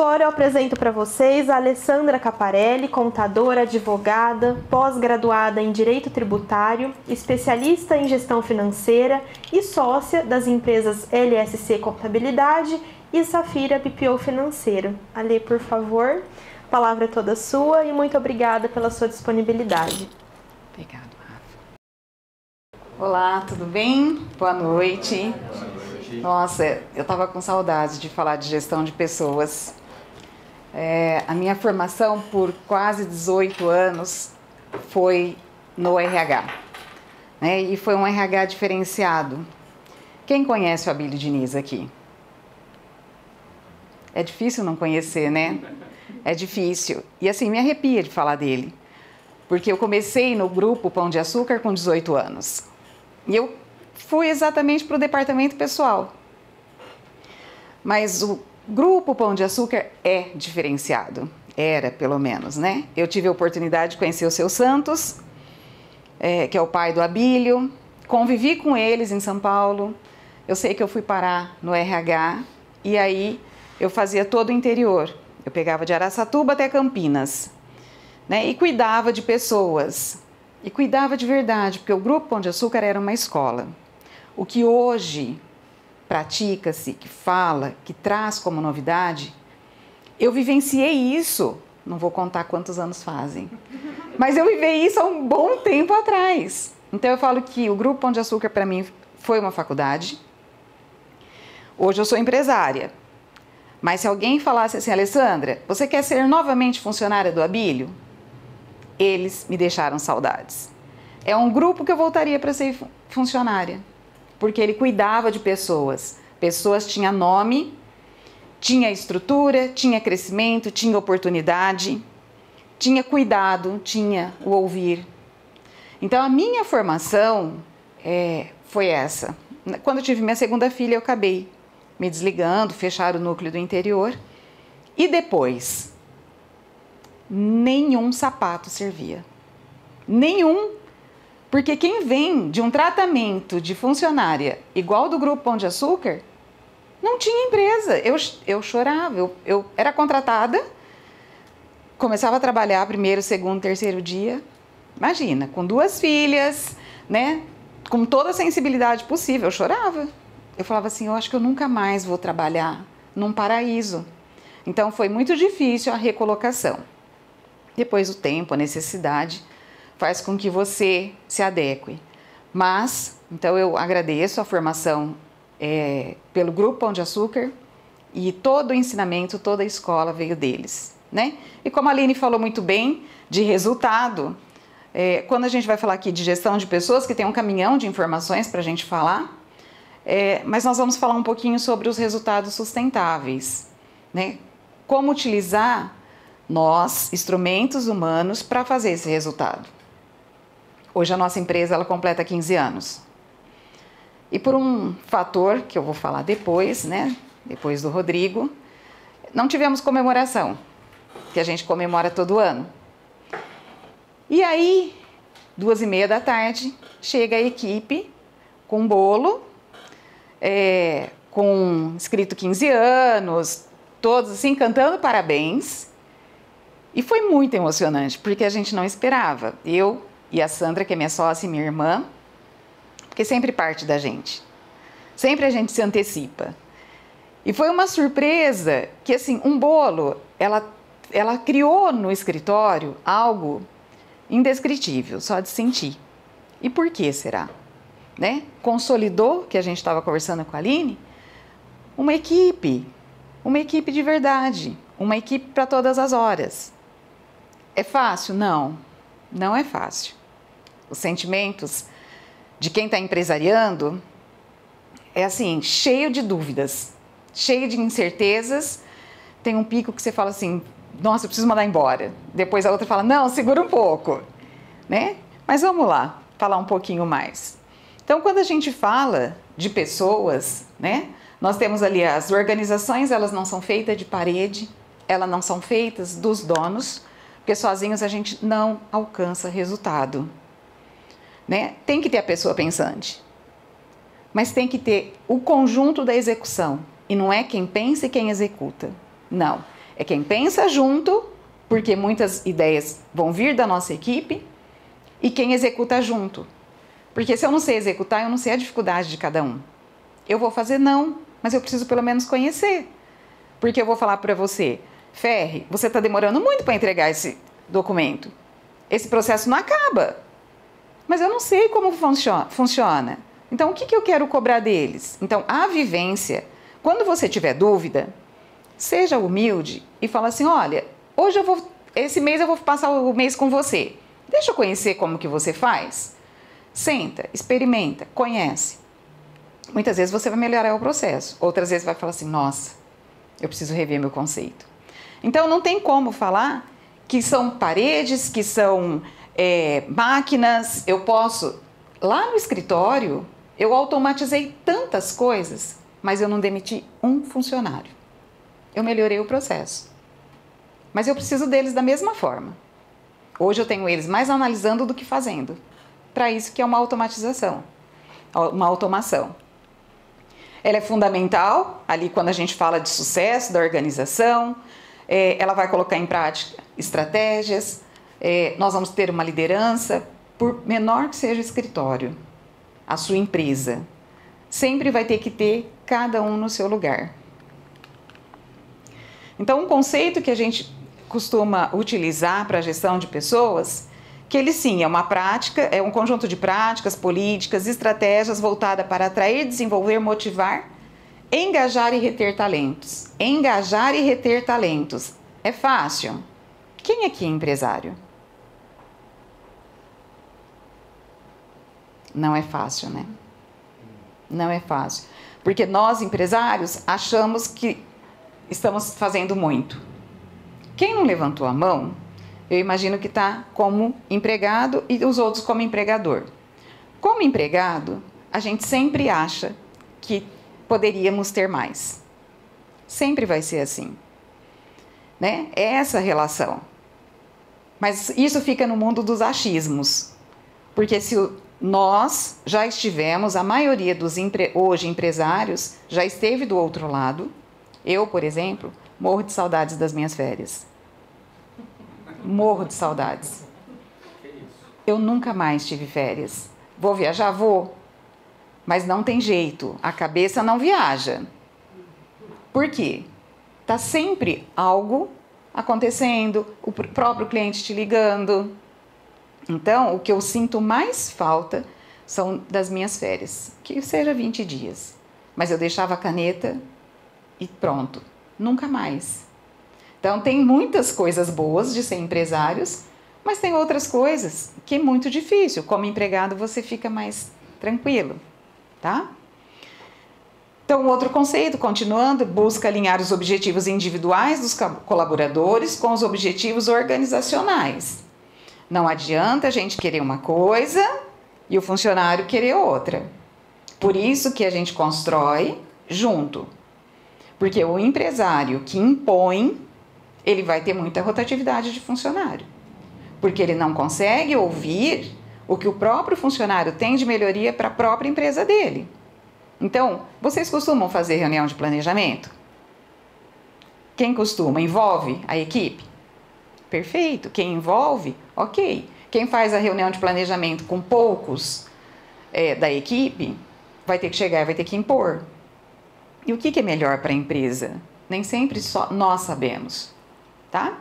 Agora eu apresento para vocês a Alessandra Caparelli, contadora, advogada, pós-graduada em Direito Tributário, especialista em Gestão Financeira e sócia das empresas LSC Contabilidade e Safira BPO Financeiro. Ale, por favor, a palavra é toda sua e muito obrigada pela sua disponibilidade. Obrigada, Rafa. Olá, tudo bem? Boa noite. Nossa, eu estava com saudade de falar de gestão de pessoas. A minha formação por quase 18 anos foi no RH, né? E foi um RH diferenciado. Quem conhece o Abílio Diniz aqui? É difícil não conhecer, né? É difícil. E assim, me arrepia de falar dele, porque eu comecei no grupo Pão de Açúcar com 18 anos. E eu fui exatamente para o departamento pessoal. Mas o grupo Pão de Açúcar é diferenciado. Era, pelo menos, né? Eu tive a oportunidade de conhecer o seu Santos, que é o pai do Abílio. Convivi com eles em São Paulo. Eu sei que eu fui parar no RH e aí eu fazia todo o interior. Eu pegava de Araçatuba até Campinas, né? E cuidava de pessoas. E cuidava de verdade, porque o Grupo Pão de Açúcar era uma escola. O que hoje pratica-se, que fala, que traz como novidade, eu vivenciei isso, não vou contar quantos anos fazem, mas eu vivi isso há um bom tempo atrás. Então eu falo que o Grupo Pão de Açúcar para mim foi uma faculdade. Hoje eu sou empresária, mas se alguém falasse assim, Alessandra, você quer ser novamente funcionária do Abílio? Eles me deixaram saudades. É um grupo que eu voltaria para ser funcionária, porque ele cuidava de pessoas. Pessoas tinham nome, tinha estrutura, tinha crescimento, tinha oportunidade, tinha cuidado, tinha o ouvir. Então a minha formação foi essa. Quando eu tive minha segunda filha, eu acabei me desligando, fecharam o núcleo do interior. E depois, nenhum sapato servia. Nenhum. Porque quem vem de um tratamento de funcionária igual do Grupo Pão de Açúcar, não tinha empresa. Eu chorava, eu era contratada, começava a trabalhar primeiro, segundo, terceiro dia. Imagina, com 2 filhas, né? Com toda a sensibilidade possível, eu chorava. Eu falava assim, eu acho que eu nunca mais vou trabalhar num paraíso. Então foi muito difícil a recolocação. Depois o tempo, a necessidade faz com que você se adeque. Mas, então eu agradeço a formação pelo Grupo Pão de Açúcar e todo o ensinamento, toda a escola veio deles, né? E como a Aline falou muito bem de resultado, quando a gente vai falar aqui de gestão de pessoas, que tem um caminhão de informações para a gente falar, mas nós vamos falar um pouquinho sobre os resultados sustentáveis, né? Como utilizar nós, instrumentos humanos, para fazer esse resultado. Hoje a nossa empresa ela completa 15 anos. E por um fator que eu vou falar depois, né? Depois do Rodrigo, não tivemos comemoração, que a gente comemora todo ano. E aí, 2h30 da tarde, chega a equipe com um bolo, com escrito 15 anos, todos assim cantando parabéns. E foi muito emocionante, porque a gente não esperava. Eu e a Sandra, que é minha sócia e minha irmã, porque sempre parte da gente. Sempre a gente se antecipa. E foi uma surpresa que, assim, um bolo, ela criou no escritório algo indescritível, só de sentir. E por que será? Né? Consolidou, que a gente estava conversando com a Aline, uma equipe de verdade, uma equipe para todas as horas. É fácil? Não, não é fácil. Os sentimentos de quem está empresariando é assim, cheio de dúvidas, cheio de incertezas. Tem um pico que você fala assim, nossa, eu preciso mandar embora. Depois a outra fala, não, segura um pouco, né? Mas vamos lá, falar um pouquinho mais. Então, quando a gente fala de pessoas, né? Nós temos ali as organizações, elas não são feitas de parede, elas não são feitas dos donos, porque sozinhos a gente não alcança resultado. Né? Tem que ter a pessoa pensante, mas tem que ter o conjunto da execução. E não é quem pensa e quem executa. Não, É quem pensa junto, porque muitas ideias vão vir da nossa equipe, e quem executa junto. Porque se eu não sei executar, eu não sei a dificuldade de cada um. Eu vou fazer não, mas eu preciso pelo menos conhecer. Porque eu vou falar para você, Ferri, você está demorando muito para entregar esse documento. Esse processo não acaba. Mas eu não sei como funciona. Então, o que eu quero cobrar deles? Então, a vivência, quando você tiver dúvida, seja humilde e fala assim, olha, esse mês eu vou passar o mês com você. Deixa eu conhecer como que você faz. Senta, experimenta, conhece. Muitas vezes você vai melhorar o processo. Outras vezes vai falar assim, nossa, eu preciso rever meu conceito. Então, não tem como falar que são paredes, que são máquinas. Eu posso... Lá no escritório, eu automatizei tantas coisas, mas eu não demiti um funcionário. Eu melhorei o processo. Mas eu preciso deles da mesma forma. Hoje eu tenho eles mais analisando do que fazendo. Para isso que é uma automatização, uma automação. Ela é fundamental, ali quando a gente fala de sucesso da organização, ela vai colocar em prática estratégias, nós vamos ter uma liderança, por menor que seja o escritório, a sua empresa. Sempre vai ter que ter cada um no seu lugar. Então, um conceito que a gente costuma utilizar para a gestão de pessoas, que ele sim é uma prática, é um conjunto de práticas, políticas, estratégias voltada para atrair, desenvolver, motivar, engajar e reter talentos. Engajar e reter talentos. É fácil? Quem aqui é empresário? Não é fácil, né? Não é fácil. Porque nós, empresários, achamos que estamos fazendo muito. Quem não levantou a mão, eu imagino que está como empregado e os outros como empregador. Como empregado, a gente sempre acha que poderíamos ter mais. Sempre vai ser assim. Né? É essa relação. Mas isso fica no mundo dos achismos. Porque se nós já estivemos, a maioria dos hoje empresários já esteve do outro lado. Eu, por exemplo, morro de saudades das minhas férias. Morro de saudades. Eu nunca mais tive férias. Vou viajar? Vou. Mas não tem jeito. A cabeça não viaja. Por quê? Está sempre algo acontecendo, o próprio cliente te ligando. Então, o que eu sinto mais falta são das minhas férias. Que seja 20 dias. Mas eu deixava a caneta e pronto. Nunca mais. Então, tem muitas coisas boas de ser empresários, mas tem outras coisas que é muito difícil. Como empregado, você fica mais tranquilo, tá? Então, outro conceito, continuando, busca alinhar os objetivos individuais dos colaboradores com os objetivos organizacionais. Não adianta a gente querer uma coisa e o funcionário querer outra. Por isso que a gente constrói junto. Porque o empresário que impõe, ele vai ter muita rotatividade de funcionário. Porque ele não consegue ouvir o que o próprio funcionário tem de melhoria para a própria empresa dele. Então, vocês costumam fazer reunião de planejamento? Quem costuma? Envolve a equipe? Perfeito. Quem envolve? Ok. Quem faz a reunião de planejamento com poucos da equipe, vai ter que chegar e vai ter que impor. E o que é melhor para a empresa? Nem sempre só nós sabemos. Tá?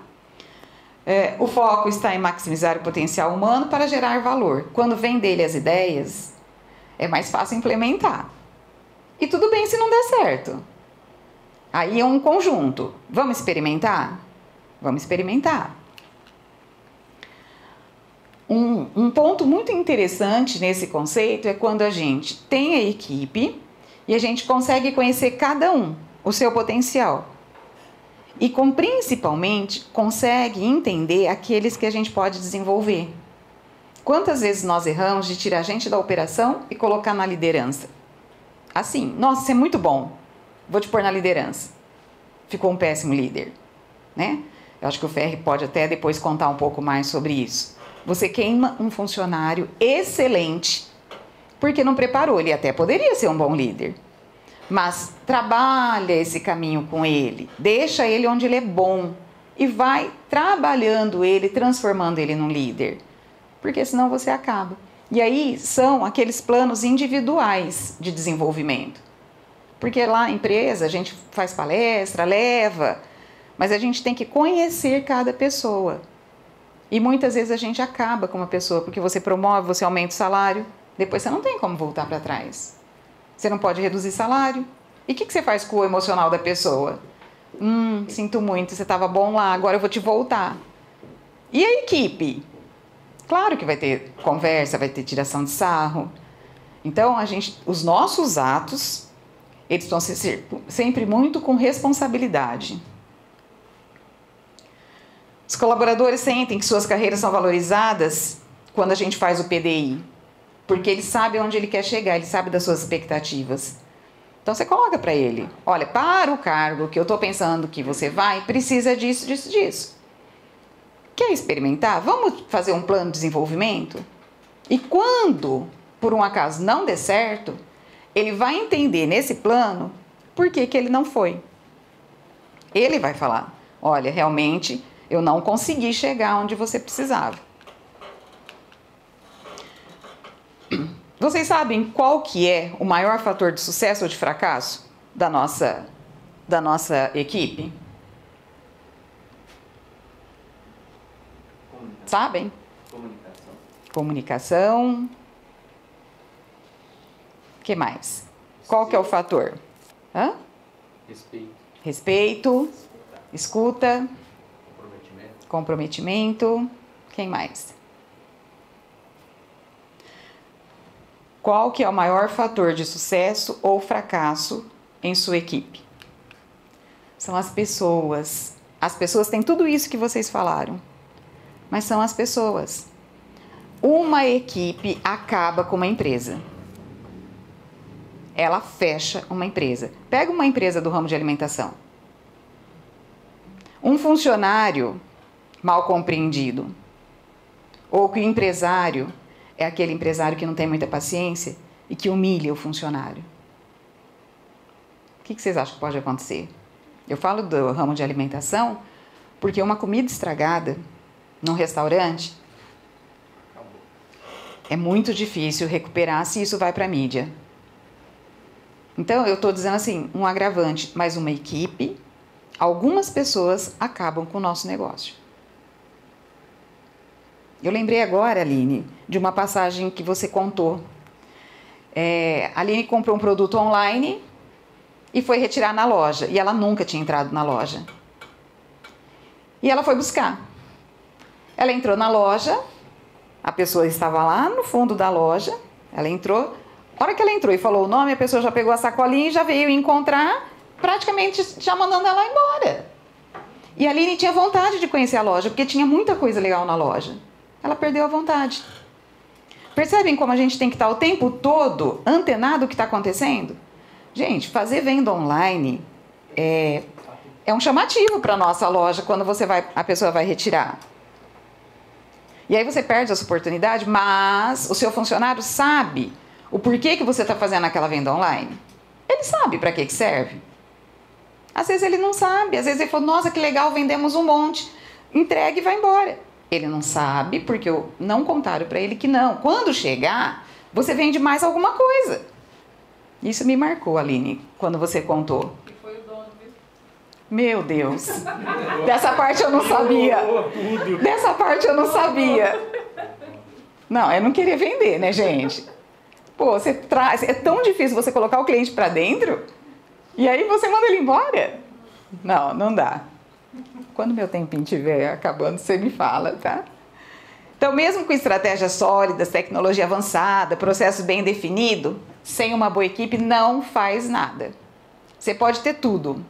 O foco está em maximizar o potencial humano para gerar valor. Quando vem dele as ideias, é mais fácil implementar. E tudo bem se não der certo. Aí é um conjunto. Vamos experimentar? Vamos experimentar. Um ponto muito interessante nesse conceito é quando a gente tem a equipe e a gente consegue conhecer cada um, o seu potencial. E principalmente consegue entender aqueles que a gente pode desenvolver. Quantas vezes nós erramos de tirar a gente da operação e colocar na liderança? Assim, nossa, você é muito bom, vou te pôr na liderança. Ficou um péssimo líder, né? Eu acho que o Ferri pode até depois contar um pouco mais sobre isso. Você queima um funcionário excelente porque não preparou, ele até poderia ser um bom líder. Mas trabalha esse caminho com ele, deixa ele onde ele é bom e vai trabalhando ele, transformando ele num líder, porque senão você acaba. E aí são aqueles planos individuais de desenvolvimento, porque lá na empresa a gente faz palestra, leva, mas a gente tem que conhecer cada pessoa. E muitas vezes a gente acaba com uma pessoa, porque você promove, você aumenta o salário, depois você não tem como voltar para trás. Você não pode reduzir salário. E o que você faz com o emocional da pessoa? Sinto muito, você estava bom lá, agora eu vou te voltar. E a equipe? Claro que vai ter conversa, vai ter tiração de sarro. Então, os nossos atos, eles estão sempre muito com responsabilidade. Os colaboradores sentem que suas carreiras são valorizadas quando a gente faz o PDI. Porque ele sabe onde ele quer chegar, ele sabe das suas expectativas. Então você coloca para ele, olha, para o cargo que eu estou pensando que você vai, precisa disso, disso, disso. Quer experimentar? Vamos fazer um plano de desenvolvimento? E quando, por um acaso, não der certo, ele vai entender nesse plano por que ele não foi. Ele vai falar, olha, realmente eu não consegui chegar onde você precisava. Vocês sabem qual que é o maior fator de sucesso ou de fracasso da nossa equipe? Sabem? Comunicação. O que mais? Qual que é o fator? Respeito. Escuta. Comprometimento. Quem mais? Qual que é o maior fator de sucesso ou fracasso em sua equipe? São as pessoas. As pessoas têm tudo isso que vocês falaram, mas são as pessoas. Uma equipe acaba com uma empresa. Ela fecha uma empresa. Pega uma empresa do ramo de alimentação. Um funcionário mal compreendido, ou que o empresário é aquele empresário que não tem muita paciência e que humilha o funcionário. O que vocês acham que pode acontecer? Eu falo do ramo de alimentação porque uma comida estragada num restaurante é muito difícil recuperar se isso vai para a mídia. Então, eu estou dizendo assim, um agravante, mas uma equipe, algumas pessoas acabam com o nosso negócio. Eu lembrei agora, Aline, de uma passagem que você contou. A Aline comprou um produto online e foi retirar na loja. E ela nunca tinha entrado na loja. E ela foi buscar. Ela entrou na loja, a pessoa estava lá no fundo da loja, ela entrou. A hora que ela entrou e falou o nome, a pessoa já pegou a sacolinha e já veio encontrar, praticamente já mandando ela embora. E a Aline tinha vontade de conhecer a loja, porque tinha muita coisa legal na loja. Ela perdeu a vontade. Percebem como a gente tem que estar o tempo todo antenado o que está acontecendo? Gente, fazer venda online é um chamativo para a nossa loja quando a pessoa vai retirar. E aí você perde essa oportunidade, mas o seu funcionário sabe o porquê que você está fazendo aquela venda online. Ele sabe para que serve. Às vezes ele não sabe, às vezes ele fala, nossa, que legal, vendemos um monte. Entrega e vai embora. Ele não sabe, porque não contaram para ele que não. Quando chegar, você vende mais alguma coisa. Isso me marcou, Aline, quando você contou. Que foi o dono, viu? Meu Deus. Dessa parte eu não sabia. Dessa parte eu não sabia. Não, eu não queria vender, né, gente? Pô, você traz... É tão difícil você colocar o cliente para dentro e aí você manda ele embora. Não, não dá. Quando meu tempinho estiver acabando, você me fala, tá? Então, mesmo com estratégias sólidas, tecnologia avançada, processo bem definido, sem uma boa equipe não faz nada. Você pode ter tudo.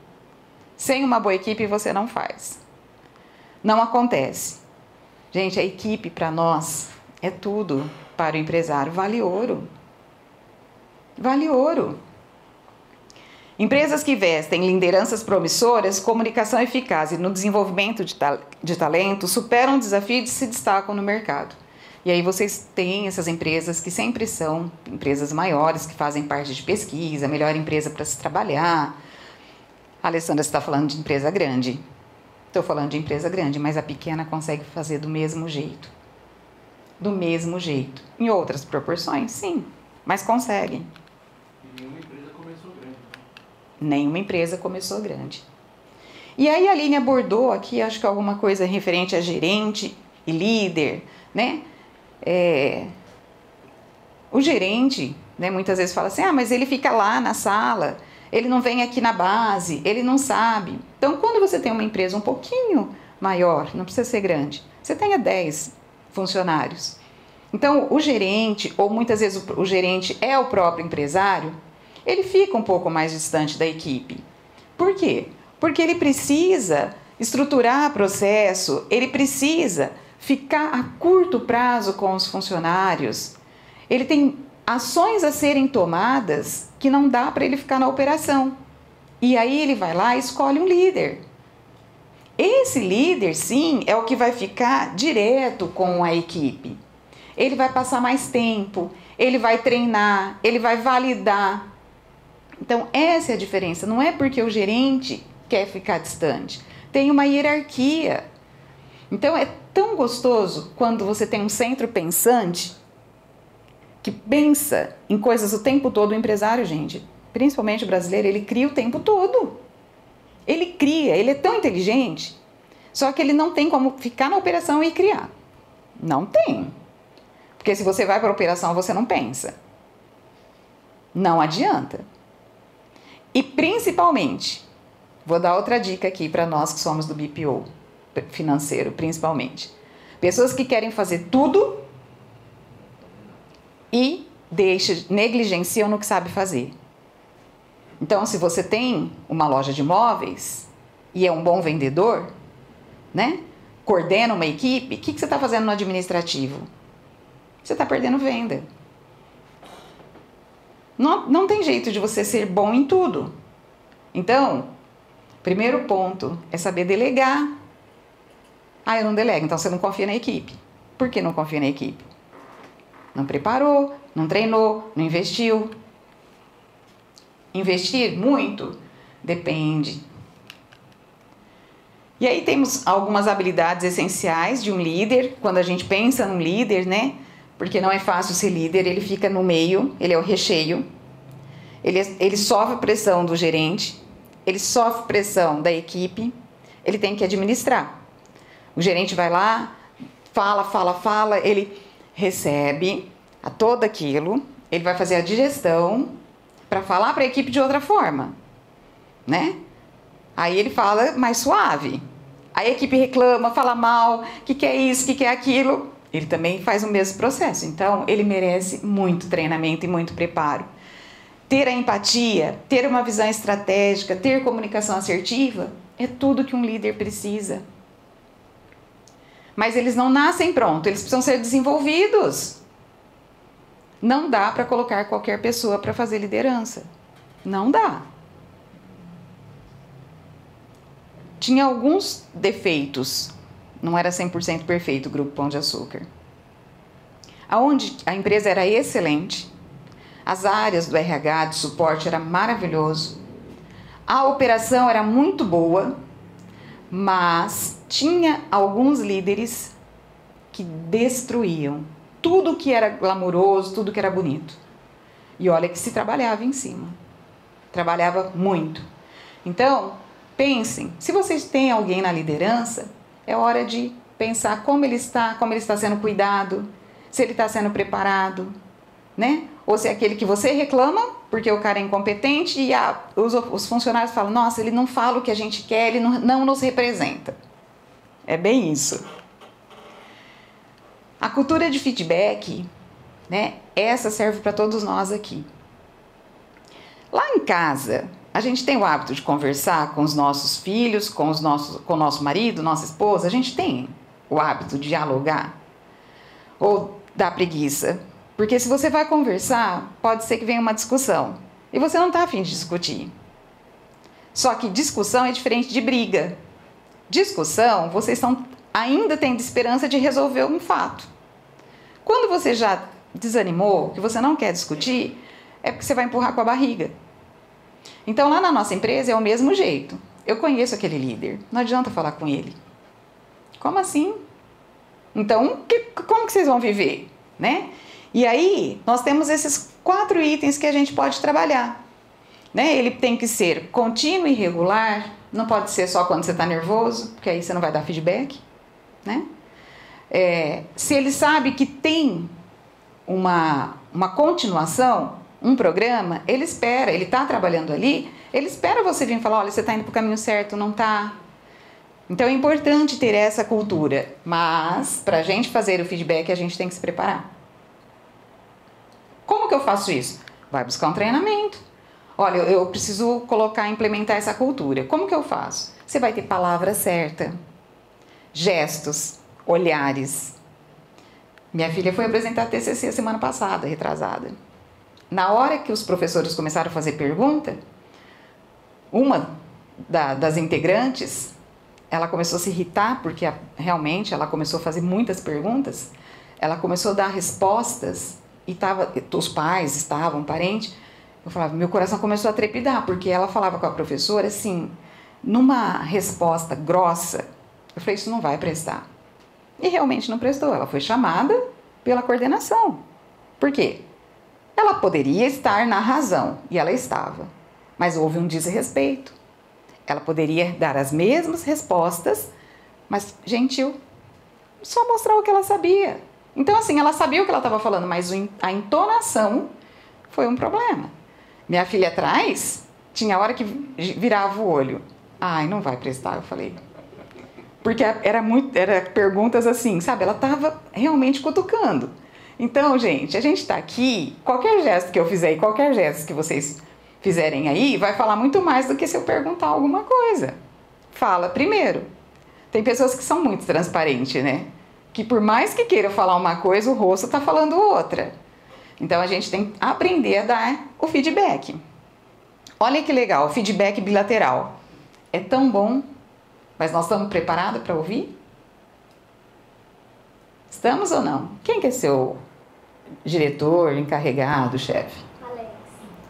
Sem uma boa equipe você não faz. Não acontece. Gente, a equipe para nós é tudo. Para o empresário, vale ouro. Vale ouro. Empresas que investem em lideranças promissoras, comunicação eficaz e no desenvolvimento de talento superam o desafio e se destacam no mercado. E aí vocês têm essas empresas que sempre são empresas maiores, que fazem parte de pesquisa, a melhor empresa para se trabalhar. A Alessandra está falando de empresa grande. Estou falando de empresa grande, mas a pequena consegue fazer do mesmo jeito. Do mesmo jeito. Em outras proporções, sim, mas consegue. E nenhuma empresa começou grande. Nenhuma empresa começou grande. E aí a Aline abordou aqui, acho que alguma coisa referente a gerente e líder, né? O gerente, né, muitas vezes fala assim, mas ele fica lá na sala, ele não vem aqui na base, ele não sabe. Então, quando você tem uma empresa um pouquinho maior, não precisa ser grande, você tenha 10 funcionários. Então, o gerente, ou muitas vezes o gerente é o próprio empresário, ele fica um pouco mais distante da equipe. Por quê? Porque ele precisa estruturar processo, ele precisa ficar a curto prazo com os funcionários, ele tem ações a serem tomadas que não dá para ele ficar na operação. E aí ele vai lá e escolhe um líder. Esse líder, sim, é o que vai ficar direto com a equipe. Ele vai passar mais tempo, ele vai treinar, ele vai validar. Então, essa é a diferença. Não é porque o gerente quer ficar distante. Tem uma hierarquia. Então, é tão gostoso quando você tem um centro pensante que pensa em coisas o tempo todo. O empresário, gente, principalmente o brasileiro, ele cria o tempo todo. Ele cria, ele é tão inteligente, só que ele não tem como ficar na operação e criar. Não tem. Porque se você vai para a operação, você não pensa. Não adianta. E principalmente, vou dar outra dica aqui para nós que somos do BPO financeiro, principalmente. Pessoas que querem fazer tudo e negligenciam no que sabe fazer. Então, se você tem uma loja de imóveis e é um bom vendedor, né? Coordena uma equipe, o que você está fazendo no administrativo? Você está perdendo venda. Não tem jeito de você ser bom em tudo. Então, primeiro ponto é saber delegar. Eu não delego, então você não confia na equipe. Por que não confia na equipe? Não preparou, não treinou, não investiu. Investir muito? Depende. E aí temos algumas habilidades essenciais de um líder, quando a gente pensa num líder, né? Porque não é fácil ser líder, ele fica no meio, ele é o recheio. Ele sofre pressão do gerente, ele sofre pressão da equipe, ele tem que administrar. O gerente vai lá, fala, ele recebe a todo aquilo, ele vai fazer a digestão para falar para a equipe de outra forma, né? Aí ele fala mais suave. Aí a equipe reclama, fala mal, que é isso, que é aquilo. Ele também faz o mesmo processo. Então, ele merece muito treinamento e muito preparo. Ter a empatia, ter uma visão estratégica, ter comunicação assertiva, é tudo que um líder precisa. Mas eles não nascem prontos, eles precisam ser desenvolvidos. Não dá para colocar qualquer pessoa para fazer liderança. Não dá. Tinha alguns defeitos. Não era 100% perfeito o Grupo Pão de Açúcar. Aonde a empresa era excelente, as áreas do RH, de suporte, era maravilhoso, a operação era muito boa, mas tinha alguns líderes que destruíam tudo que era glamouroso, tudo que era bonito. E olha que se trabalhava em cima. Trabalhava muito. Então, pensem, se vocês têm alguém na liderança, é hora de pensar como ele está sendo cuidado, se ele está sendo preparado, né? Ou se é aquele que você reclama, porque o cara é incompetente e os funcionários falam, nossa, ele não fala o que a gente quer, ele não nos representa. É bem isso. A cultura de feedback, né? Essa serve para todos nós aqui. Lá em casa, a gente tem o hábito de conversar com os nossos filhos, com o nosso marido, nossa esposa. A gente tem o hábito de dialogar. Ou dá preguiça. Porque se você vai conversar, pode ser que venha uma discussão. E você não está a fim de discutir. Só que discussão é diferente de briga. Discussão, vocês ainda têm esperança de resolver um fato. Quando você já desanimou, que você não quer discutir, é porque você vai empurrar com a barriga. Então, lá na nossa empresa é o mesmo jeito. Eu conheço aquele líder, não adianta falar com ele. Como assim? Então, como que vocês vão viver, né? E aí, nós temos esses 4 itens que a gente pode trabalhar, né? Ele tem que ser contínuo e regular, não pode ser só quando você está nervoso, porque aí você não vai dar feedback, né? Se ele sabe que tem uma continuação, um programa, ele espera, ele está trabalhando ali, ele espera você vir falar, olha, você está indo para o caminho certo, não está? Então é importante ter essa cultura, mas para a gente fazer o feedback a gente tem que se preparar. Como que eu faço isso? Vai buscar um treinamento. Olha, eu preciso implementar essa cultura. Como que eu faço? Você vai ter palavra certa, gestos, olhares. Minha filha foi apresentar a TCC semana passada, retrasada. Na hora que os professores começaram a fazer pergunta, uma das integrantes, ela começou a se irritar, porque realmente ela começou a fazer muitas perguntas, ela começou a dar respostas, e os pais estavam, parentes, eu falava, meu coração começou a trepidar, porque ela falava com a professora assim, numa resposta grossa, eu falei, isso não vai prestar. E realmente não prestou, ela foi chamada pela coordenação. Por quê? Ela poderia estar na razão, e ela estava, mas houve um desrespeito. Ela poderia dar as mesmas respostas, mas gentil, só mostrar o que ela sabia. Então, assim, ela sabia o que ela estava falando, mas a entonação foi um problema. Minha filha atrás, tinha hora que virava o olho. Ai, não vai prestar, eu falei. Porque era perguntas assim, sabe? Ela estava realmente cutucando. Então, gente, a gente está aqui, qualquer gesto que eu fizer e qualquer gesto que vocês fizerem aí, vai falar muito mais do que se eu perguntar alguma coisa. Fala primeiro. Tem pessoas que são muito transparentes, né? Que por mais que queira falar uma coisa, o rosto está falando outra. Então, a gente tem que aprender a dar o feedback. Olha que legal, o feedback bilateral. É tão bom, mas nós estamos preparados para ouvir? Estamos ou não? Quem que é seu diretor, encarregado, chefe? Alex.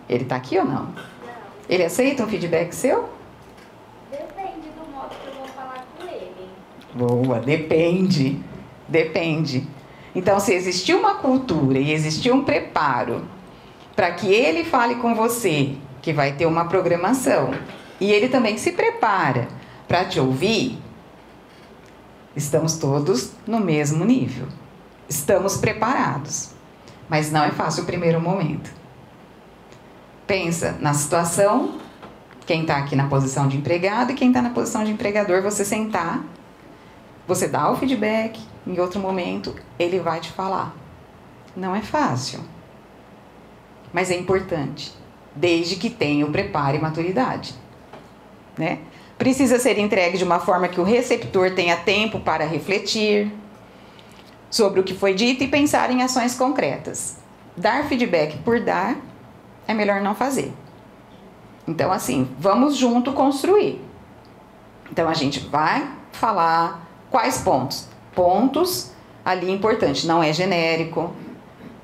Ele está aqui ou não? Não. Ele aceita um feedback seu? Depende do modo que eu vou falar com ele. Boa, depende. Então, se existir uma cultura e existir um preparo para que ele fale com você, que vai ter uma programação, e ele também se prepara para te ouvir, estamos todos no mesmo nível. Estamos preparados. Mas não é fácil o primeiro momento. Pensa na situação, quem está aqui na posição de empregado e quem está na posição de empregador, você sentar, você dá o feedback, em outro momento ele vai te falar. Não é fácil, mas é importante, desde que tenha o preparo e maturidade, né? Precisa ser entregue de uma forma que o receptor tenha tempo para refletir sobre o que foi dito e pensar em ações concretas. Dar feedback por dar é melhor não fazer. Então, assim, vamos junto construir. Então, a gente vai falar quais pontos. Pontos ali importantes, não é genérico.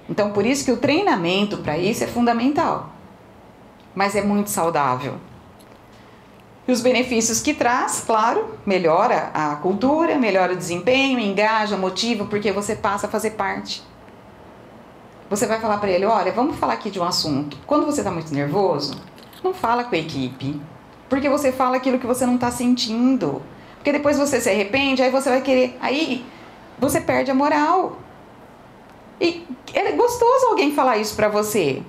Então, por isso que o treinamento para isso é fundamental. Mas é muito saudável. E os benefícios que traz, claro, melhora a cultura, melhora o desempenho, engaja, motiva, porque você passa a fazer parte. Você vai falar para ele, olha, vamos falar aqui de um assunto. Quando você está muito nervoso, não fala com a equipe, porque você fala aquilo que você não está sentindo. Porque depois você se arrepende, aí você vai querer, aí você perde a moral. E é gostoso alguém falar isso para você.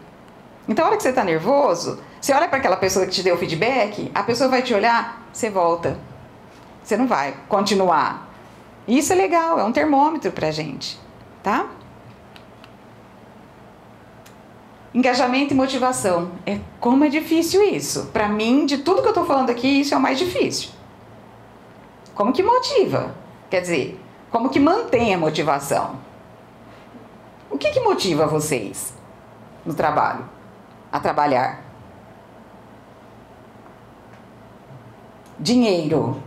Então, a hora que você está nervoso, você olha para aquela pessoa que te deu o feedback, a pessoa vai te olhar, você volta. Você não vai continuar. Isso é legal, é um termômetro pra gente, tá? Engajamento e motivação. Como é difícil isso. Para mim, de tudo que eu estou falando aqui, isso é o mais difícil. Como que motiva? Quer dizer, como que mantém a motivação? O que motiva vocês no trabalho? A trabalhar? Dinheiro.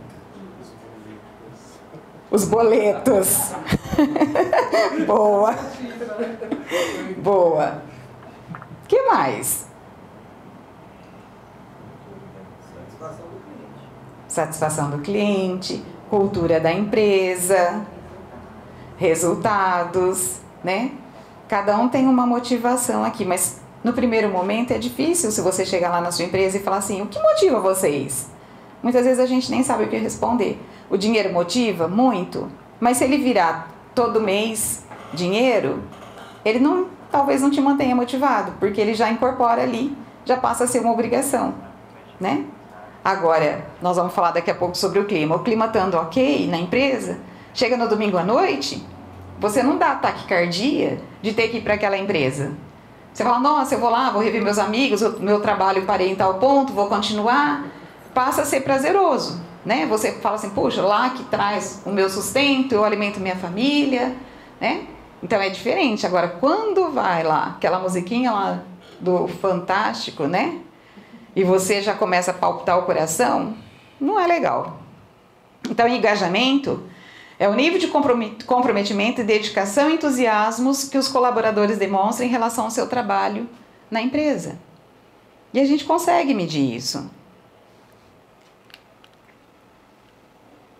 Os boletos. Boa. Boa. O que mais? Satisfação do cliente, cultura da empresa, resultados, né? Cada um tem uma motivação aqui, mas no primeiro momento é difícil se você chegar lá na sua empresa e falar assim, o que motiva vocês? Muitas vezes a gente nem sabe o que responder. O dinheiro motiva? Muito. Mas se ele virar todo mês dinheiro, ele talvez não te mantenha motivado, porque ele já incorpora ali, já passa a ser uma obrigação, né? Agora, nós vamos falar daqui a pouco sobre o clima. O clima estando ok na empresa, chega no domingo à noite, você não dá taquicardia de ter que ir para aquela empresa. Você fala, nossa, eu vou lá, vou rever meus amigos, meu trabalho parei em tal ponto, vou continuar. Passa a ser prazeroso, né? Você fala assim, poxa, lá que traz o meu sustento, eu alimento minha família, né? Então é diferente. Agora, quando vai lá, aquela musiquinha lá do Fantástico, né? E você já começa a palpitar o coração, não é legal. Então, engajamento é o nível de comprometimento, dedicação e entusiasmos que os colaboradores demonstram em relação ao seu trabalho na empresa. E a gente consegue medir isso.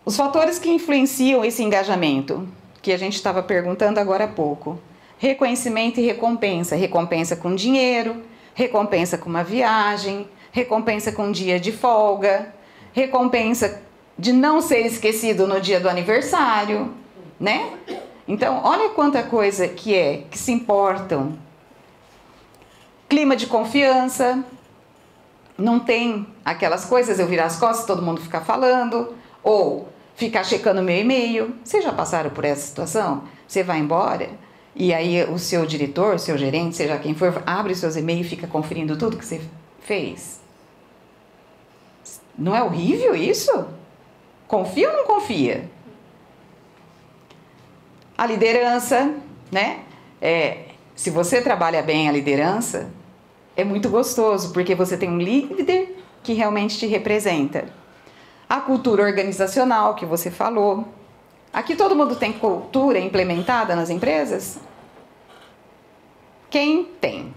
Os fatores que influenciam esse engajamento, que a gente estava perguntando agora há pouco. Reconhecimento e recompensa. Recompensa com dinheiro, recompensa com uma viagem, recompensa com um dia de folga, recompensa de não ser esquecido no dia do aniversário, né? Então, olha quanta coisa que se importam. Clima de confiança, não tem aquelas coisas, eu virar as costas, todo mundo ficar falando, ou ficar checando meu e-mail. Vocês já passaram por essa situação? Você vai embora e aí o seu diretor, o seu gerente, seja quem for, abre os seus e-mails e fica conferindo tudo que você fez. Não é horrível isso? Confia ou não confia? A liderança, né? Se você trabalha bem a liderança, é muito gostoso, porque você tem um líder que realmente te representa. A cultura organizacional que você falou. Aqui todo mundo tem cultura implementada nas empresas? Quem tem?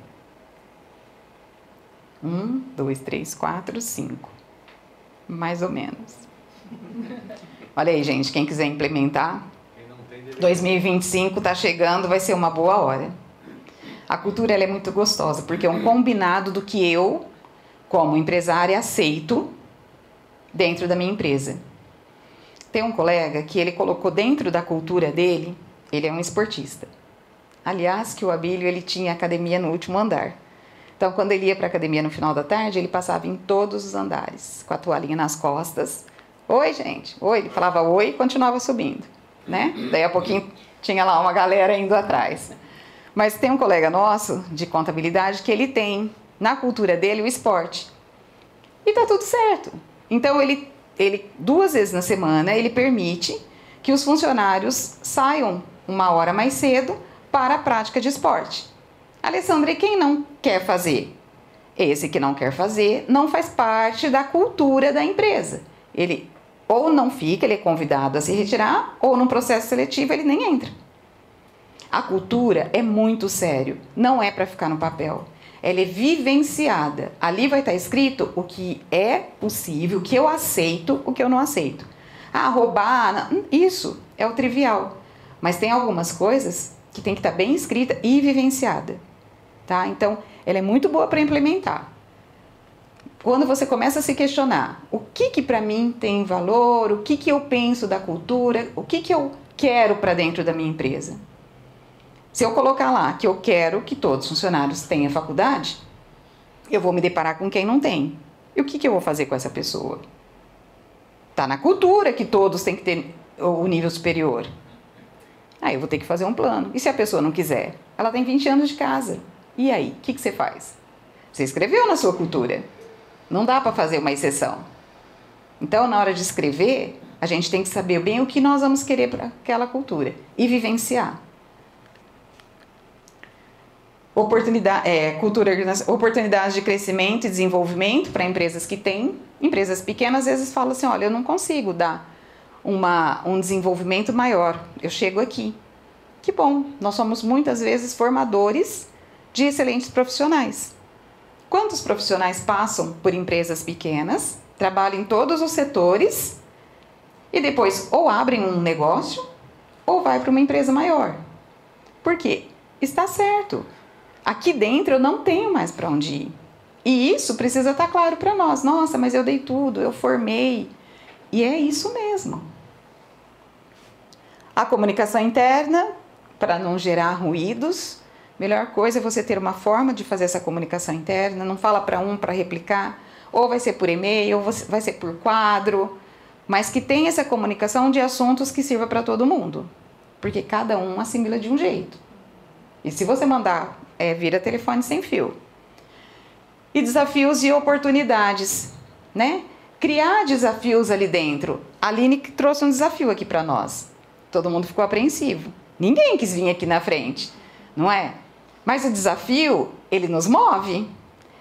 1, 2, 3, 4, 5. Mais ou menos. Olha aí, gente, quem quiser implementar, 2025 está chegando, vai ser uma boa hora. A cultura ela é muito gostosa, porque é um combinado do que eu, como empresária, aceito dentro da minha empresa. Tem um colega que ele colocou dentro da cultura dele, ele é um esportista. Aliás, que o Abílio, ele tinha academia no último andar. Então, quando ele ia para a academia no final da tarde, ele passava em todos os andares, com a toalhinha nas costas. Oi, gente. Oi. Ele falava oi e continuava subindo, né? Daí a pouquinho tinha lá uma galera indo atrás. Mas tem um colega nosso de contabilidade que ele tem na cultura dele o esporte. E tá tudo certo. Então, ele 2 vezes na semana, ele permite que os funcionários saiam 1 hora mais cedo para a prática de esporte. Alessandra, e quem não quer fazer? Esse que não quer fazer não faz parte da cultura da empresa. Ele ou não fica, ele é convidado a se retirar, ou num processo seletivo ele nem entra. A cultura é muito sério, não é para ficar no papel. Ela é vivenciada. Ali vai estar escrito o que é possível, o que eu aceito, o que eu não aceito. Ah, roubar, isso é o trivial. Mas tem algumas coisas que tem que estar bem escrita e vivenciada. Tá? Então, ela é muito boa para implementar. Quando você começa a se questionar o que para mim tem valor, o que eu penso da cultura, o que eu quero para dentro da minha empresa. Se eu colocar lá que eu quero que todos os funcionários tenham faculdade, eu vou me deparar com quem não tem. E o que eu vou fazer com essa pessoa? Está na cultura que todos têm que ter o nível superior. Aí eu vou ter que fazer um plano. E se a pessoa não quiser? Ela tem 20 anos de casa. E aí, o que você faz? Você escreveu na sua cultura. Não dá para fazer uma exceção. Então, na hora de escrever, a gente tem que saber bem o que nós vamos querer para aquela cultura e vivenciar. Oportunidades de crescimento e desenvolvimento para empresas que têm. Empresas pequenas, às vezes, falam assim, olha, eu não consigo dar um desenvolvimento maior. Eu chego aqui. Que bom, nós somos muitas vezes formadores de excelentes profissionais. Quantos profissionais passam por empresas pequenas, trabalham em todos os setores e depois ou abrem um negócio ou vai para uma empresa maior? Por quê? Está certo. Aqui dentro eu não tenho mais para onde ir. E isso precisa estar claro para nós. Nossa, mas eu dei tudo, eu formei. E é isso mesmo. A comunicação interna, para não gerar ruídos, melhor coisa é você ter uma forma de fazer essa comunicação interna. Não fala para um para replicar, ou vai ser por e-mail, ou vai ser por quadro, mas que tenha essa comunicação de assuntos que sirva para todo mundo. Porque cada um assimila de um jeito. E se você mandar, vira telefone sem fio. E desafios e oportunidades, né? Criar desafios ali dentro. A Aline trouxe um desafio aqui para nós. Todo mundo ficou apreensivo. Ninguém quis vir aqui na frente, não é? Mas o desafio, ele nos move.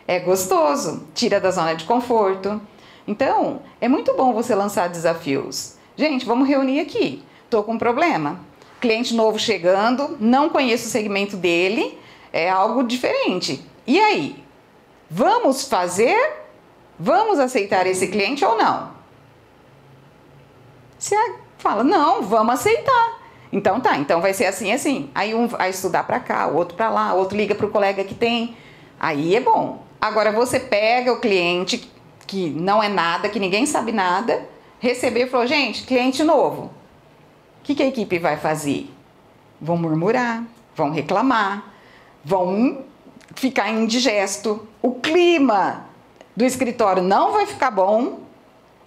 É gostoso, tira da zona de conforto. Então, é muito bom você lançar desafios. Gente, vamos reunir aqui. Estou com um problema. Cliente novo chegando, não conheço o segmento dele, é algo diferente. E aí? Vamos fazer? Vamos aceitar esse cliente ou não? Você fala, não, vamos aceitar. Então tá, então vai ser assim, assim. Aí um vai estudar para cá, o outro para lá, o outro liga para o colega que tem. Aí é bom. Agora você pega o cliente que não é nada, que ninguém sabe nada, recebeu e falou, gente, cliente novo. O que a equipe vai fazer? Vão murmurar, vão reclamar, vão ficar indigesto. O clima do escritório não vai ficar bom,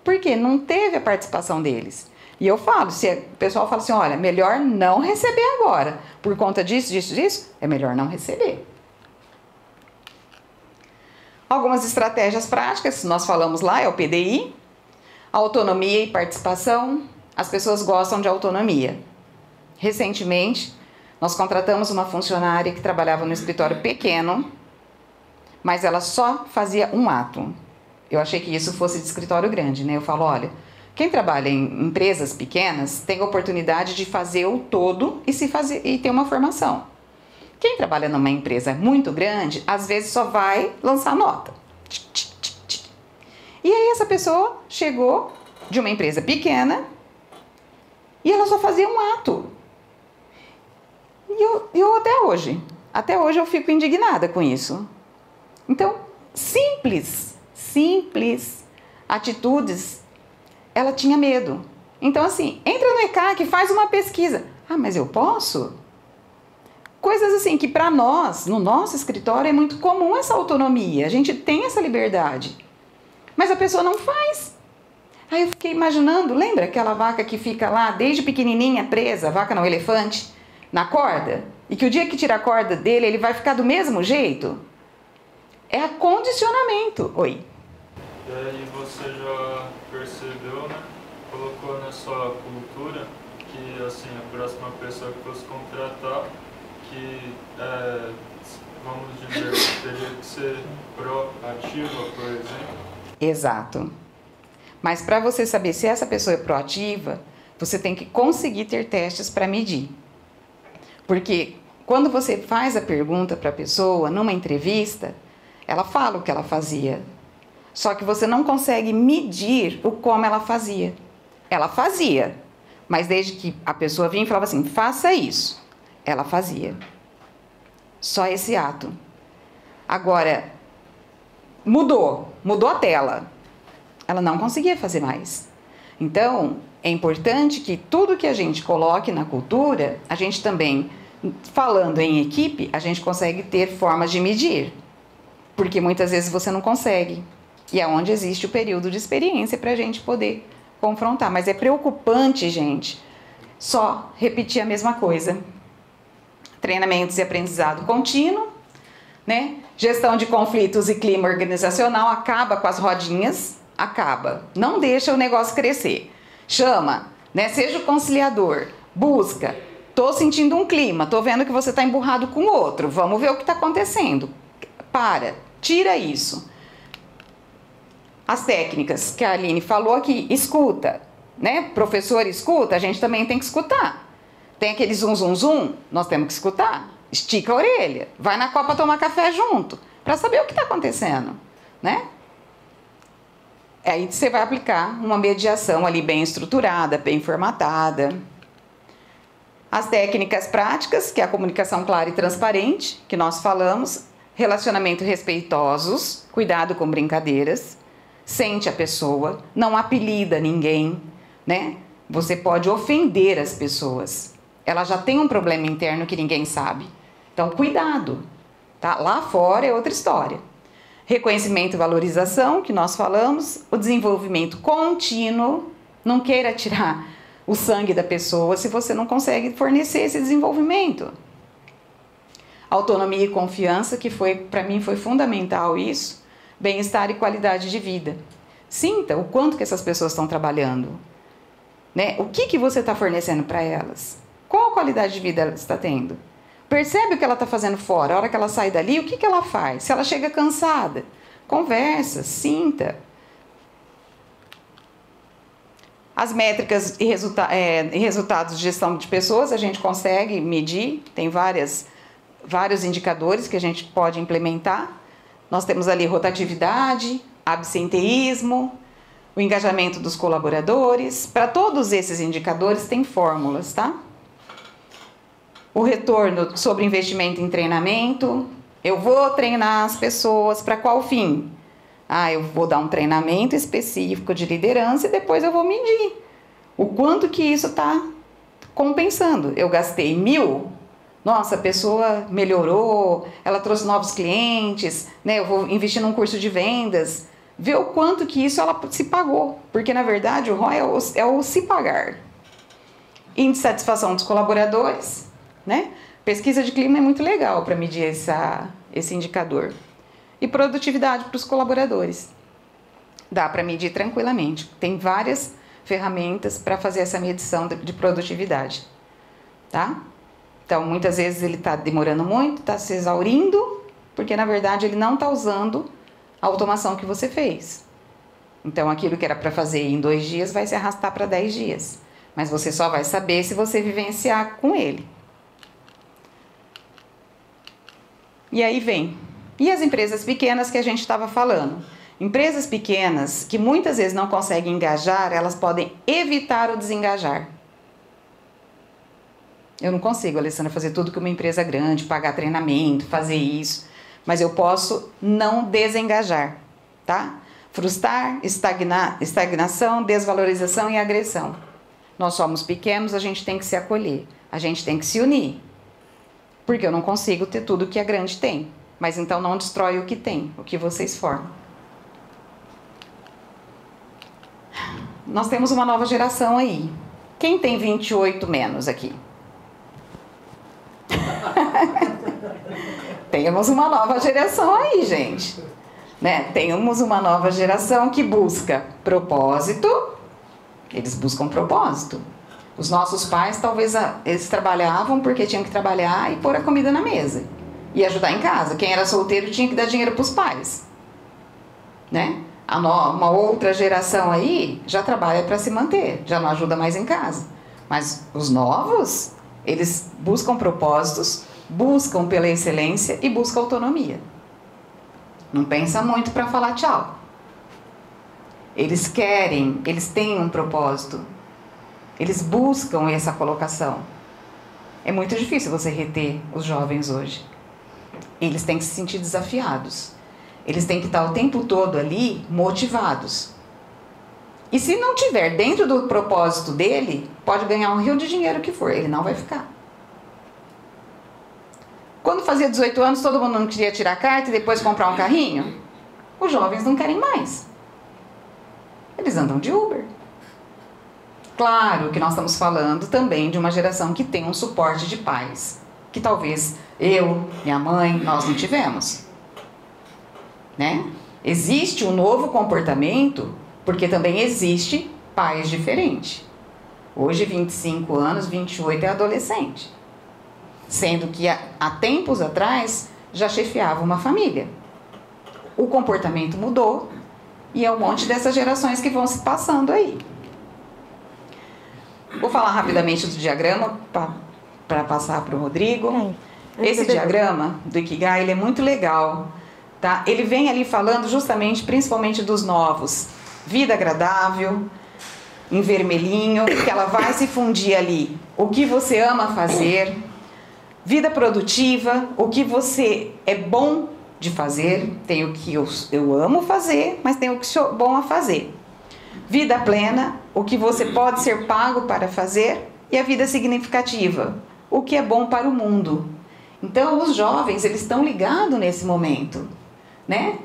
porque não teve a participação deles. E eu falo, se o pessoal fala assim, olha, melhor não receber agora, por conta disso, é melhor não receber. Algumas estratégias práticas, nós falamos lá, é o PDI, autonomia e participação. As pessoas gostam de autonomia. Recentemente, nós contratamos uma funcionária que trabalhava no escritório pequeno, mas ela só fazia um ato. Eu achei que isso fosse de escritório grande, né? Eu falo, olha, quem trabalha em empresas pequenas tem a oportunidade de fazer o todo e ter uma formação. Quem trabalha numa empresa muito grande, às vezes só vai lançar nota. E aí essa pessoa chegou de uma empresa pequena e ela só fazia um ato. E eu até hoje eu fico indignada com isso. Então, simples atitudes, ela tinha medo. Então, assim, entra no ECAC, faz uma pesquisa. Ah, mas eu posso? Coisas assim que para nós, no nosso escritório, é muito comum essa autonomia. A gente tem essa liberdade. Mas a pessoa não faz. Aí eu fiquei imaginando, lembra aquela vaca que fica lá desde pequenininha presa, vaca não, elefante, na corda? E que o dia que tira a corda dele, ele vai ficar do mesmo jeito? É acondicionamento. Oi. E aí você já percebeu, né? Colocou na sua cultura que assim, a próxima pessoa que fosse contratar, que, vamos dizer, teria que ser proativa, por exemplo? Exato. Mas para você saber se essa pessoa é proativa, você tem que conseguir ter testes para medir. Porque quando você faz a pergunta para a pessoa numa entrevista, ela fala o que ela fazia. Só que você não consegue medir o como ela fazia. Ela fazia, mas desde que a pessoa vinha e falava assim, faça isso, ela fazia. Só esse ato. Agora, mudou a tela. Ela não conseguia fazer mais. Então, é importante que tudo que a gente coloque na cultura, a gente também, falando em equipe, a gente consegue ter formas de medir. Porque muitas vezes você não consegue. E é onde existe o período de experiência para a gente poder confrontar. Mas é preocupante, gente, só repetir a mesma coisa. Treinamentos e aprendizado contínuo, né? Gestão de conflitos e clima organizacional, acaba com as rodinhas, acaba. Não deixa o negócio crescer. Chama, né? Seja o conciliador, busca. Tô sentindo um clima, tô vendo que você está emburrado com o outro, vamos ver o que está acontecendo. Para, tira isso. As técnicas que a Aline falou aqui, escuta, né? Professor escuta, a gente também tem que escutar. Tem aquele zum, zum, zum, nós temos que escutar. Estica a orelha. Vai na copa tomar café junto, para saber o que está acontecendo, né? Aí você vai aplicar uma mediação ali bem estruturada, bem formatada. As técnicas práticas, que é a comunicação clara e transparente, que nós falamos, relacionamento respeitosos, cuidado com brincadeiras, sente a pessoa, não apelida ninguém, né? Você pode ofender as pessoas. Ela já tem um problema interno que ninguém sabe. Então, cuidado, tá? Lá fora é outra história. Reconhecimento e valorização, que nós falamos, o desenvolvimento contínuo, não queira tirar o sangue da pessoa se você não consegue fornecer esse desenvolvimento. Autonomia e confiança, que para mim foi fundamental isso, bem-estar e qualidade de vida. Sinta o quanto que essas pessoas estão trabalhando, né? O que você está fornecendo para elas? Qual a qualidade de vida ela está tendo? Percebe o que ela está fazendo fora. A hora que ela sai dali, o que ela faz? Se ela chega cansada, conversa, sinta. As métricas e resultados de gestão de pessoas a gente consegue medir. Tem vários indicadores que a gente pode implementar. Nós temos ali rotatividade, absenteísmo, o engajamento dos colaboradores. Para todos esses indicadores tem fórmulas, tá? O retorno sobre investimento em treinamento. Eu vou treinar as pessoas para qual fim? Eu vou dar um treinamento específico de liderança e depois eu vou medir o quanto que isso está compensando. Eu gastei 1.000, nossa, a pessoa melhorou, ela trouxe novos clientes, né? Eu vou investir num curso de vendas, ver o quanto que isso ela se pagou, porque na verdade o ROI é o se pagar. Índice de satisfação dos colaboradores, né? Pesquisa de clima é muito legal para medir esse indicador. E produtividade para os colaboradores. Dá para medir tranquilamente. Tem várias ferramentas para fazer essa medição de produtividade. Tá? Então, muitas vezes ele está demorando muito, está se exaurindo, porque na verdade ele não está usando a automação que você fez. Então, aquilo que era para fazer em 2 dias vai se arrastar para 10 dias. Mas você só vai saber se você vivenciar com ele. E aí vem. E as empresas pequenas que a gente estava falando? Empresas pequenas que muitas vezes não conseguem engajar, elas podem evitar o desengajar. Eu não consigo, Alessandra, fazer tudo que uma empresa grande, pagar treinamento, fazer isso. Mas eu posso não desengajar, tá? Frustrar, estagnação, desvalorização e agressão. Nós somos pequenos, a gente tem que se acolher. A gente tem que se unir. Porque eu não consigo ter tudo que a grande tem. Mas então não destrói o que tem, o que vocês formam. Nós temos uma nova geração aí. Quem tem 28 menos aqui? Temos uma nova geração aí, gente. Né? Temos uma nova geração que busca propósito. Eles buscam propósito. Os nossos pais, talvez, eles trabalhavam porque tinham que trabalhar e pôr a comida na mesa. E ajudar em casa. Quem era solteiro tinha que dar dinheiro para os pais. Né? Uma outra geração aí já trabalha para se manter, já não ajuda mais em casa. Mas os novos, eles buscam propósitos, buscam pela excelência e buscam autonomia. Não pensa muito para falar tchau. Eles querem, eles têm um propósito. Eles buscam essa colocação. É muito difícil você reter os jovens hoje. Eles têm que se sentir desafiados. Eles têm que estar o tempo todo ali motivados. E se não tiver dentro do propósito dele, pode ganhar um rio de dinheiro que for, ele não vai ficar. Quando fazia 18 anos, todo mundo não queria tirar carta e depois comprar um carrinho? Os jovens não querem mais. Eles andam de Uber. Claro que nós estamos falando também de uma geração que tem um suporte de pais, que talvez eu, minha mãe, nós não tivemos. Né? Existe um novo comportamento, porque também existe pais diferentes. Hoje, 25 anos, 28 é adolescente. Sendo que há tempos atrás já chefiava uma família. O comportamento mudou e é um monte dessas gerações que vão se passando aí. Vou falar rapidamente do diagrama para passar para o Rodrigo. Esse diagrama do Ikigai, ele é muito legal, tá? Ele vem ali falando justamente, principalmente dos novos. Vida agradável, em vermelhinho, que ela vai se fundir ali. O que você ama fazer. Vida produtiva, o que você é bom de fazer. Tem o que eu amo fazer, mas tem o que sou bom a fazer. Vida plena, o que você pode ser pago para fazer. E a vida significativa, o que é bom para o mundo. Então, os jovens, eles estão ligados nesse momento, né?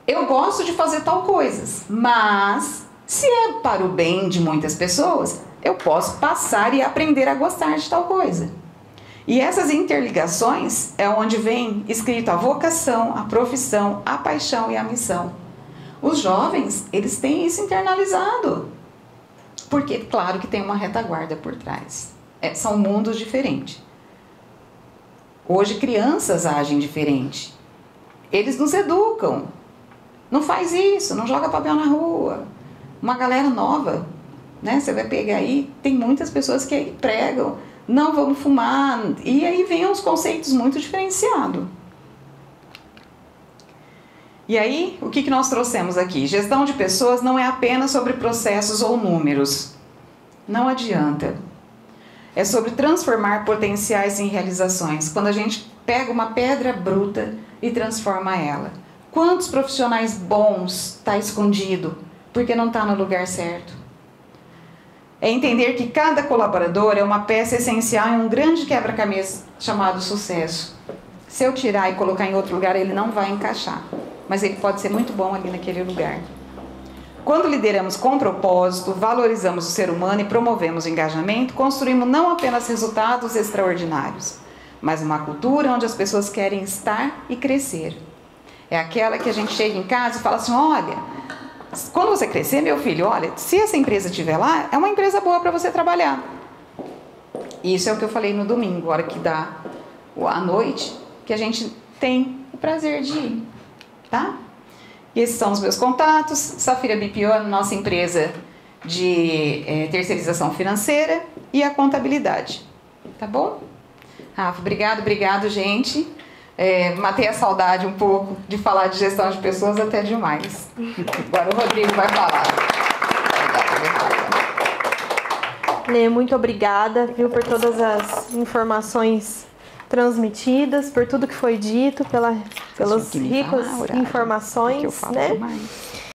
Eu gosto de fazer tal coisas, mas se é para o bem de muitas pessoas, eu posso passar e aprender a gostar de tal coisa. E essas interligações é onde vem escrito a vocação, a profissão, a paixão e a missão. Os jovens, eles têm isso internalizado, porque claro que tem uma retaguarda por trás. São mundos diferentes. Hoje crianças agem diferente. Eles nos educam. Não faz isso, não joga papel na rua. Uma galera nova, né? Você vai pegar aí, tem muitas pessoas que pregam, não vamos fumar. E aí vem uns conceitos muito diferenciados. E aí, o que nós trouxemos aqui? Gestão de pessoas não é apenas sobre processos ou números. Não adianta. É sobre transformar potenciais em realizações. Quando a gente pega uma pedra bruta e transforma ela. Quantos profissionais bons está escondido porque não está no lugar certo? É entender que cada colaborador é uma peça essencial em um grande quebra-cabeça chamado sucesso. Se eu tirar e colocar em outro lugar, ele não vai encaixar. Mas ele pode ser muito bom ali naquele lugar. Quando lideramos com propósito, valorizamos o ser humano e promovemos o engajamento, construímos não apenas resultados extraordinários, mas uma cultura onde as pessoas querem estar e crescer. É aquela que a gente chega em casa e fala assim, olha, quando você crescer, meu filho, olha, se essa empresa estiver lá, é uma empresa boa para você trabalhar. Isso é o que eu falei no domingo, a hora que dá à noite, que a gente tem o prazer de ir, tá? E esses são os meus contatos. Safira BPO, nossa empresa de terceirização financeira e a contabilidade. Tá bom? Rafa, obrigado, gente. Matei a saudade um pouco de falar de gestão de pessoas até demais. Agora o Rodrigo vai falar. Lê, muito obrigada, viu, por todas as informações transmitidas, por tudo que foi dito, pelas ricas informações, né?